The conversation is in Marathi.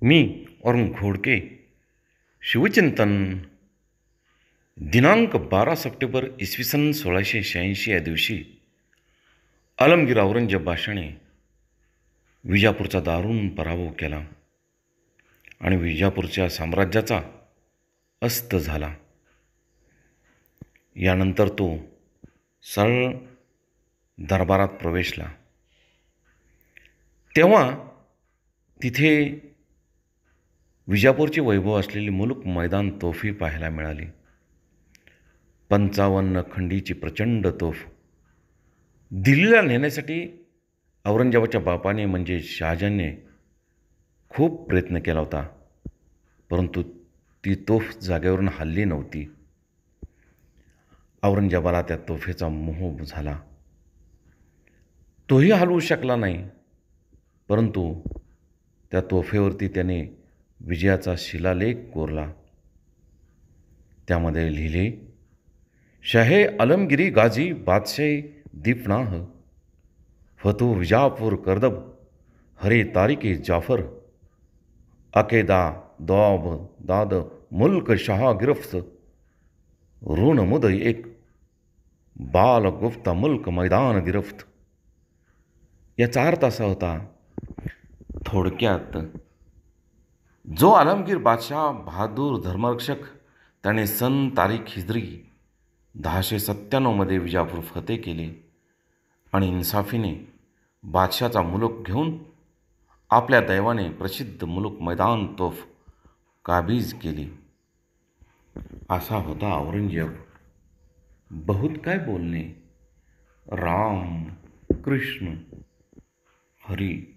मी अरुण घोडके शिवचिंतन दिनांक 12 सप्टेंबर इसवी सन 1686 या दिवशी आलमगीर औरंगजेब बादशाने विजापूरचा दारुण पराभव केला आणि विजापूरच्या साम्राज्याचा अस्त झाला. यानंतर तो सरळ दरबारात प्रवेशला. तेव्हा तिथे विजापूरचे वैभव असलेली मुलुक मैदान तोफी पाहायला मिळाली. 55 खंडीची प्रचंड तोफ दिल्लीला नेण्यासाठी औरंगजेबाच्या बापाने म्हणजे शहाजहानने खूप प्रयत्न केला होता, परंतु ती तोफ जागेवरून हलली नव्हती. औरंगजेबाला त्या तोफेचा मोह झाला. तोही हलवू शकला नाही, परंतु त्या तोफेवरती त्याने विजयाचा शिलालेख कोरला. त्यामध्ये लिहिले, शाहे अलमगिरी गाजी बादशाही दीपनाह फतो विजापूर करदब हरे तारिके जाफर अकेदा दौब दाद मुल्क शाह गिरफ्त रून मुद एक बाल गुफ्ता मुल्क मैदान गिरफ्त. याचा अर्थ असा होता, थोडक्यात जो आलमगीर बादशाह बहादूर धर्मरक्षक त्याने सन तारीख हिजरी 1097 विजापूर फतेह केले आणि इन्साफीने बादशाचा मुलूक घेऊन आपल्या दैवाने प्रसिद्ध मुलूक मैदान तोफ काबीज केली. असा होता औरंगजेब. बहुत काय बोलणे. राम कृष्ण हरी.